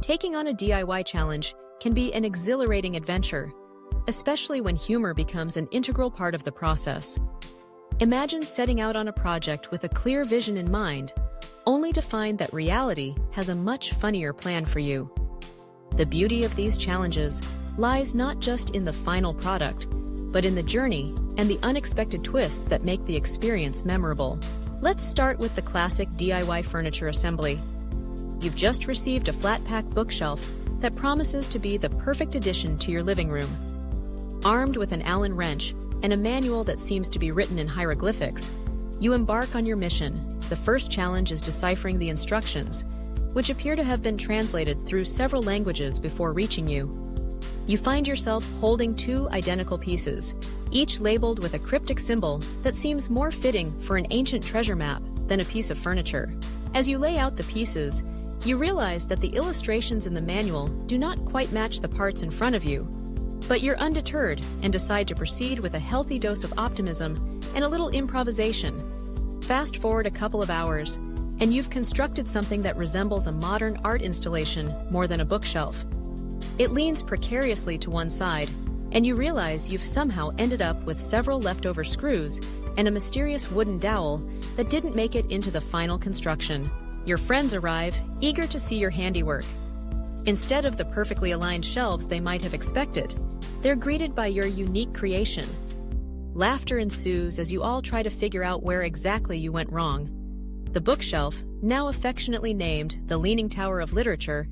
Taking on a DIY challenge can be an exhilarating adventure, especially when humor becomes an integral part of the process. Imagine setting out on a project with a clear vision in mind, only to find that reality has a much funnier plan for you. The beauty of these challenges lies not just in the final product, but in the journey and the unexpected twists that make the experience memorable. Let's start with the classic DIY furniture assembly. You've just received a flat-pack bookshelf that promises to be the perfect addition to your living room. Armed with an Allen wrench and a manual that seems to be written in hieroglyphics, you embark on your mission. The first challenge is deciphering the instructions, which appear to have been translated through several languages before reaching you. You find yourself holding two identical pieces, each labeled with a cryptic symbol that seems more fitting for an ancient treasure map than a piece of furniture. As you lay out the pieces, you realize that the illustrations in the manual do not quite match the parts in front of you. But you're undeterred and decide to proceed with a healthy dose of optimism and a little improvisation. Fast forward a couple of hours, and you've constructed something that resembles a modern art installation more than a bookshelf. It leans precariously to one side, and you realize you've somehow ended up with several leftover screws and a mysterious wooden dowel that didn't make it into the final construction. Your friends arrive, eager to see your handiwork. Instead of the perfectly aligned shelves they might have expected, they're greeted by your unique creation. Laughter ensues as you all try to figure out where exactly you went wrong. The bookshelf, now affectionately named the Leaning Tower of Literature,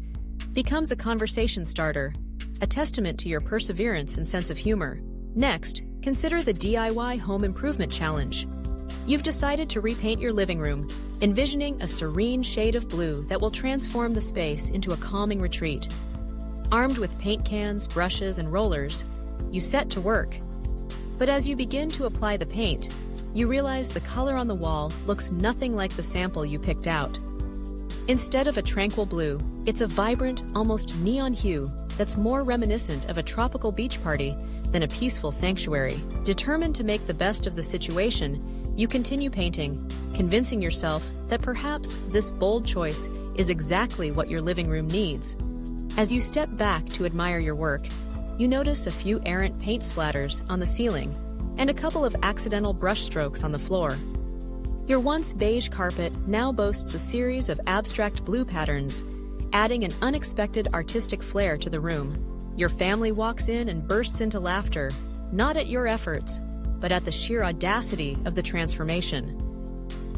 becomes a conversation starter, a testament to your perseverance and sense of humor. Next, consider the DIY Home Improvement Challenge. You've decided to repaint your living room, envisioning a serene shade of blue that will transform the space into a calming retreat. Armed with paint cans, brushes, and rollers, you set to work. But as you begin to apply the paint, you realize the color on the wall looks nothing like the sample you picked out. Instead of a tranquil blue, it's a vibrant, almost neon hue that's more reminiscent of a tropical beach party than a peaceful sanctuary. Determined to make the best of the situation, you continue painting, convincing yourself that perhaps this bold choice is exactly what your living room needs. As you step back to admire your work, you notice a few errant paint splatters on the ceiling and a couple of accidental brush strokes on the floor. Your once beige carpet now boasts a series of abstract blue patterns, adding an unexpected artistic flair to the room. Your family walks in and bursts into laughter, not at your efforts, but at the sheer audacity of the transformation.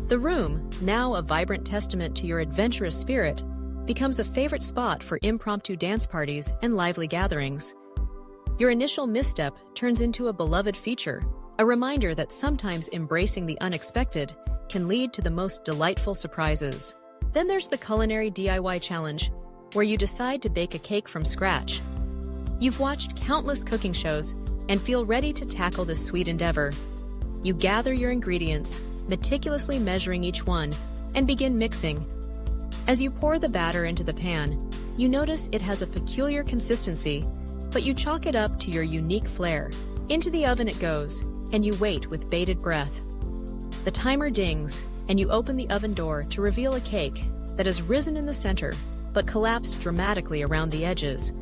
The room, now a vibrant testament to your adventurous spirit, becomes a favorite spot for impromptu dance parties and lively gatherings. Your initial misstep turns into a beloved feature, a reminder that sometimes embracing the unexpected can lead to the most delightful surprises. Then there's the culinary DIY challenge, where you decide to bake a cake from scratch. You've watched countless cooking shows and feel ready to tackle this sweet endeavor. You gather your ingredients, meticulously measuring each one, and begin mixing. As you pour the batter into the pan, you notice it has a peculiar consistency, but you chalk it up to your unique flair. Into the oven it goes, and you wait with bated breath. The timer dings, and you open the oven door to reveal a cake that has risen in the center, but collapsed dramatically around the edges.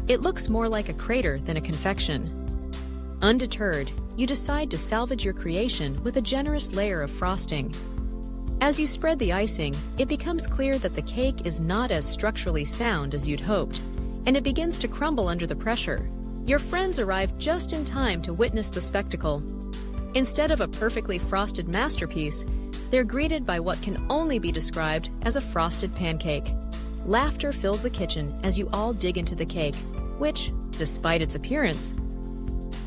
It looks more like a crater than a confection. Undeterred, you decide to salvage your creation with a generous layer of frosting. As you spread the icing, it becomes clear that the cake is not as structurally sound as you'd hoped, and it begins to crumble under the pressure. Your friends arrive just in time to witness the spectacle. Instead of a perfectly frosted masterpiece, they're greeted by what can only be described as a frosted pancake. Laughter fills the kitchen as you all dig into the cake, which, despite its appearance,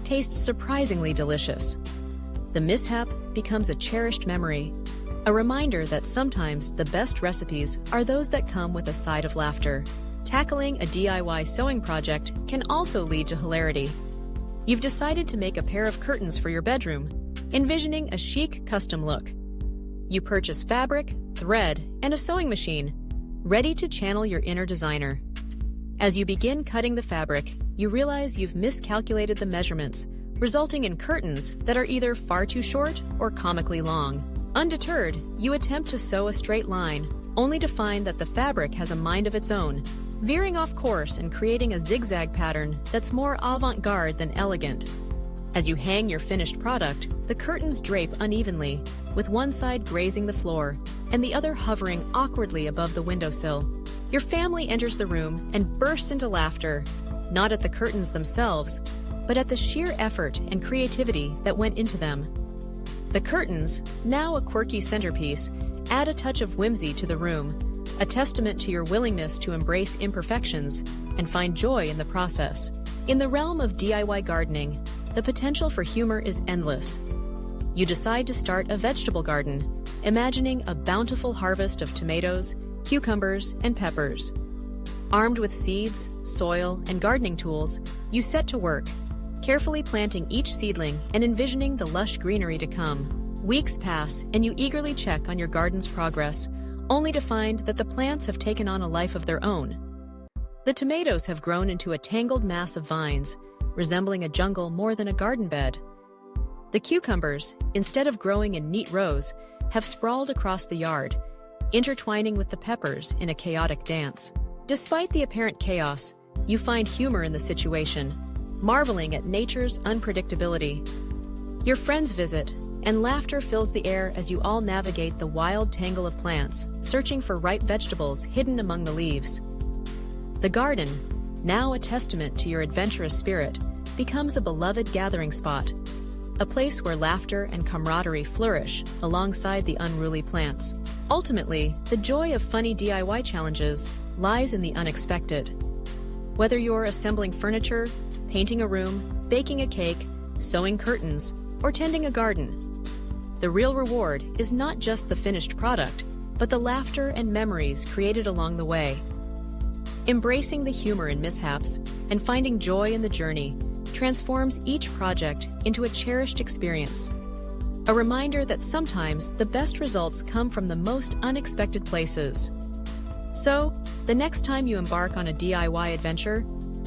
tastes surprisingly delicious. The mishap becomes a cherished memory, a reminder that sometimes the best recipes are those that come with a side of laughter. Tackling a DIY sewing project can also lead to hilarity. You've decided to make a pair of curtains for your bedroom, envisioning a chic custom look. You purchase fabric, thread, and a sewing machine, ready to channel your inner designer. As you begin cutting the fabric, you realize you've miscalculated the measurements, resulting in curtains that are either far too short or comically long. Undeterred, you attempt to sew a straight line, only to find that the fabric has a mind of its own, veering off course and creating a zigzag pattern that's more avant-garde than elegant. As you hang your finished product, the curtains drape unevenly, with one side grazing the floor and the other hovering awkwardly above the windowsill. Your family enters the room and bursts into laughter, not at the curtains themselves, but at the sheer effort and creativity that went into them. The curtains, now a quirky centerpiece, add a touch of whimsy to the room, a testament to your willingness to embrace imperfections and find joy in the process. In the realm of DIY gardening, the potential for humor is endless. You decide to start a vegetable garden, imagining a bountiful harvest of tomatoes, cucumbers, and peppers. Armed with seeds, soil, and gardening tools, you set to work, carefully planting each seedling and envisioning the lush greenery to come. Weeks pass, and you eagerly check on your garden's progress, only to find that the plants have taken on a life of their own. The tomatoes have grown into a tangled mass of vines, resembling a jungle more than a garden bed. The cucumbers, instead of growing in neat rows, have sprawled across the yard, intertwining with the peppers in a chaotic dance. Despite the apparent chaos, you find humor in the situation, marveling at nature's unpredictability. Your friends visit, and laughter fills the air as you all navigate the wild tangle of plants, searching for ripe vegetables hidden among the leaves. The garden, now a testament to your adventurous spirit, becomes a beloved gathering spot, a place where laughter and camaraderie flourish alongside the unruly plants. Ultimately, the joy of funny DIY challenges lies in the unexpected. Whether you're assembling furniture, painting a room, baking a cake, sewing curtains, or tending a garden, the real reward is not just the finished product, but the laughter and memories created along the way. Embracing the humor in mishaps and finding joy in the journey transforms each project into a cherished experience. A reminder that sometimes the best results come from the most unexpected places. So, the next time you embark on a DIY adventure,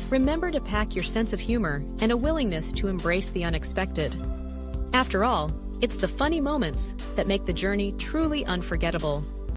remember to pack your sense of humor and a willingness to embrace the unexpected. After all, it's the funny moments that make the journey truly unforgettable.